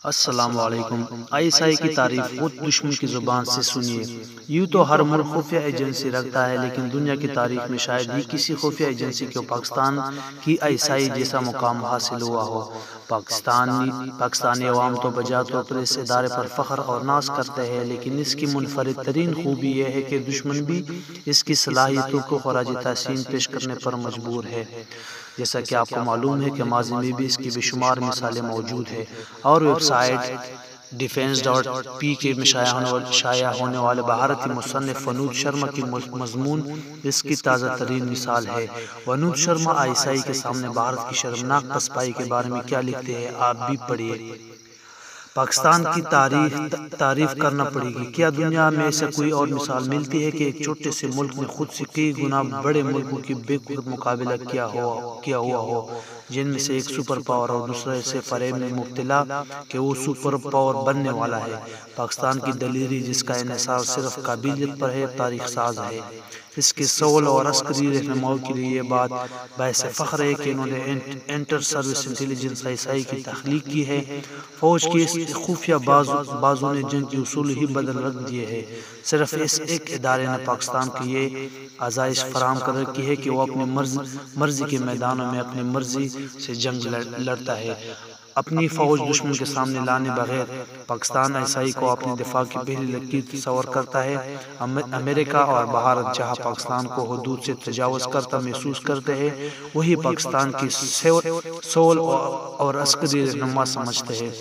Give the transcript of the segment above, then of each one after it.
السلام علیکم۔ ISI کی تعریف خود دشمن کی زبان سے سنیے۔ یوں تو ہر ملک خفیہ ایجنسی رکھتا ہے، لیکن دنیا کی تاریخ میں شاید ہی کسی خفیہ ایجنسی کو پاکستان کی ISI جیسا مقام حاصل ہوا ہو۔ پاکستانی عوام تو بجا طور پر اس ادارے پر فخر اور ناز کرتے ہیں، لیکن اس کی منفرد ترین خوبی یہ ہے کہ دشمن بھی اس کی صلاحیتوں کو خراج تحسین پیش کرنے پر مجبور ہے۔ جیسا کہ آپ کو معلوم ہے کہ ماضی میں بھی اس کی بے شمار مثالیں موجود ہیں، اور ویب سائٹ defense.p کے شائع ہونے والے بھارتی مصنف ونود شرما کی مضمون اس کی تازہ ترین مثال ہے۔ ونود شرما ISI کے سامنے بھارت کی شرمناک پسپائی کے بارے میں کیا لکھتے ہیں، آپ بھی پڑھیے۔ پاکستان کی تعریف کرنا پڑے گی۔ کیا دنیا میں ایسا کوئی اور مثال ملتی ہے کہ ایک چھوٹے سے ملک نے خود سے کئی گنا بڑے ملکوں کی بے خود مقابلہ کیا ہوا ہو، جن میں سے ایک سپر پاور اور دوسرے سے فریب میں مبتلا کہ وہ سپر پاور بننے والا ہے۔ پاکستان کی دلیری، جس کا انحصار صرف قابلیت پر ہے، تاریخ ساز ہے۔ اس کے سول اور عسکری رہنماؤں کے لیے یہ بات باعث فخر ہے کہ انہوں نے انٹر سروس انٹیلیجنس ISI کی تخلیق کی ہے۔ فوج کے اس خفیہ بازو نے جنگ کے اصول ہی بدل رکھ دیے ہیں۔ صرف اس ایک ادارے نے پاکستان کو یہ آزائش فراہم کر رکھی ہے کہ وہ اپنی مرضی کے میدانوں میں اپنی مرضی سے جنگ لڑتا ہے، اپنی فوج دشمن کے سامنے لانے بغیر۔ پاکستان ISI کو اپنی دفاع کی پہلی لکیر تصور کرتا ہے۔ امریکہ اور بھارت جہاں پاکستان کو حدود سے تجاوز کرتا محسوس کرتے ہیں، وہی پاکستان کی سول اور عسکری رہنما سمجھتے ہیں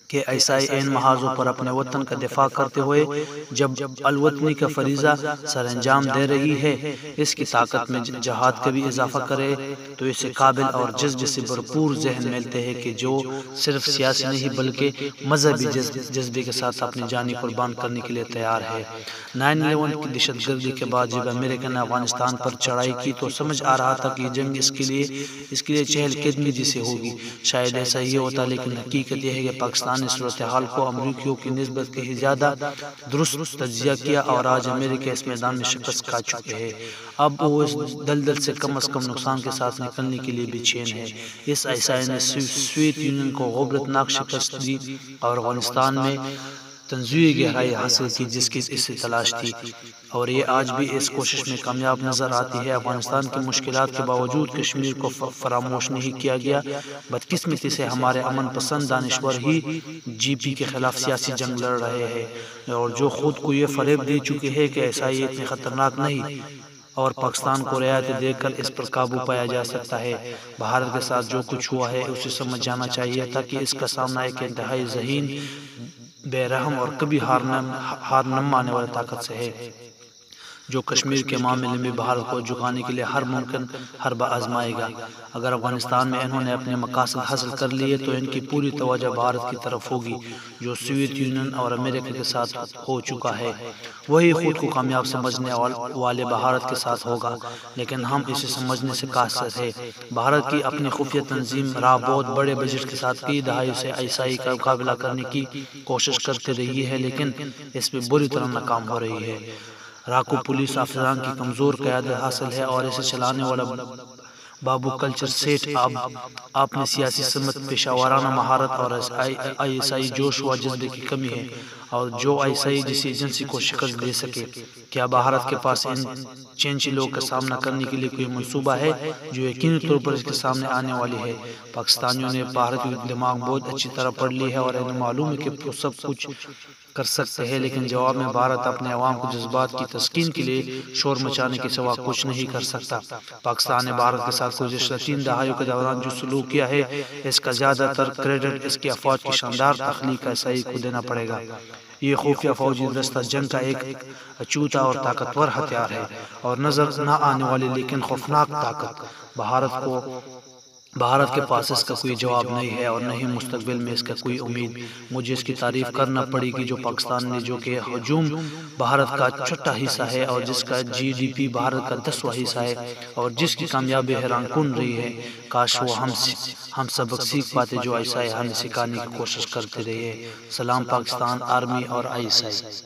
کہ ISI ان محاذوں پر اپنے وطن کا دفاع کرتے ہوئے جب الوطنی کا فریضہ سر انجام دے رہی ہے، اس کی طاقت میں جہاد کا بھی اضافہ کرے تو اسے قابل اور جذبے سے بھرپور ذہن ملتے ہیں کہ جو صرف سیاسی نہیں بلکہ مذہبی جذبے کے ساتھ اپنی جانی قربان کرنے کے لیے تیار ہے۔ 9/11 کی دہشت گردی کے بعد جب امریکہ نے افغانستان پر چڑھائی کی تو سمجھ آ رہا تھا کہ یہ جنگ اس کے لیے چہل قدمی جیسے ہوگی۔ شاید ایسا ہی ہوتا، لیکن حقیقت یہ ہے کہ پاکستان نے صورتحال کو امریکیوں کی نسبت کہیں زیادہ درست تجزیہ کیا، اور آج امریکہ اس میدان میں شکست کھا چکے ہیں۔ اب وہ اس دلدل سے کم از کم نقصان کے ساتھ نکلنے کے لیے بے چین ہے۔ اس ISI نے سوویت یونین کو عبرتناک شکست دی اور افغانستان میں تنزوی گہرائی حاصل کی جس کی اسے تلاش تھی، اور یہ آج بھی اس کوشش میں کامیاب نظر آتی ہے۔ افغانستان کی مشکلات کے باوجود کشمیر کو فراموش نہیں کیا گیا۔ بدقسمتی سے ہمارے امن پسند دانشور ہی GP کے خلاف سیاسی جنگ لڑ رہے ہیں، اور جو خود کو یہ فریب دے چکے ہیں کہ ISI اتنے خطرناک نہیں اور پاکستان کو رعایت دے کر اس پر قابو پایا جا سکتا ہے۔ بھارت کے ساتھ جو کچھ ہوا ہے اسے سمجھ جانا چاہیے تھا کہ اس کا سامنا ایک انتہائی ذہین، بے رحم اور کبھی ہار نہ ماننے والی طاقت سے ہے، جو کشمیر کے معاملے میں بھارت کو جھکانے کے لیے ہر ممکن حربہ آزمائے گا۔ اگر افغانستان میں انہوں نے اپنے مقاصد حاصل کر لیے تو ان کی پوری توجہ بھارت کی طرف ہوگی، جو سوویت یونین اور امریکہ کے ساتھ ہو چکا ہے۔ وہی خود کو کامیاب سمجھنے والے بھارت کے ساتھ ہوگا، لیکن ہم اسے سمجھنے سے قاصر ہیں۔ بھارت کی اپنی خفیہ تنظیم راہ بہت بڑے بجٹ کے ساتھ کئی دہائیوں سے ISI کا مقابلہ کرنے کی کوشش کرتے رہی ہے، لیکن اس میں بری طرح ناکام ہو رہی ہے۔ راکو پولیس افسران کی کمزور قیادت حاصل ہے، اور اسے چلانے والا بابو کلچر سیٹ آپ نے سیاسی سمت، پیشہ ورانہ مہارت اور ISI جوش و جذبے کی کمی ہے، اور جو ISI جیسی ایجنسی کو شکست دے سکے۔ کیا بھارت کے پاس ان چینچلوں کا سامنا کرنے کے لیے کوئی منصوبہ ہے جو یقینی طور پر اس کے سامنے آنے والی ہے؟ پاکستانیوں نے بھارتی دماغ بہت اچھی طرح پڑھ لی ہے اور انہیں معلوم ہے کہ وہ سب کچھ کر سکتے ہیں، لیکن جواب میں بھارت اپنے عوام کو جذبات کی تسکین کے لیے شور مچانے کے سوا کچھ نہیں کر سکتا۔ پاکستان نے بھارت کے ساتھ گزشتہ 3 دہائیوں کے دوران جو سلوک کیا ہے، اس کا زیادہ تر کریڈٹ اس کی افواج کی شاندار تخلیق ISI کو دینا پڑے گا۔ یہ خفیہ فوجی دستہ جنگ کا ایک اچھوتا اور طاقتور ہتھیار ہے، اور نظر نہ آنے والی لیکن خوفناک طاقت۔ بھارت کے پاس اس کا کوئی جواب نہیں ہے، اور نہ ہی مستقبل میں اس کا کوئی امید۔ مجھے اس کی تعریف کرنا پڑے گی جو پاکستان نے، جو کہ ہجوم بھارت کا چھٹا حصہ ہے اور جس کا GDP بھارت کا 10واں حصہ ہے، اور جس کی کامیابی حیران کن رہی ہے۔ کاش وہ ہم سبق سیکھ پاتے جو ISI ہمیں سکھانے کی کوشش کرتے رہے۔ سلام پاکستان آرمی اور ISI۔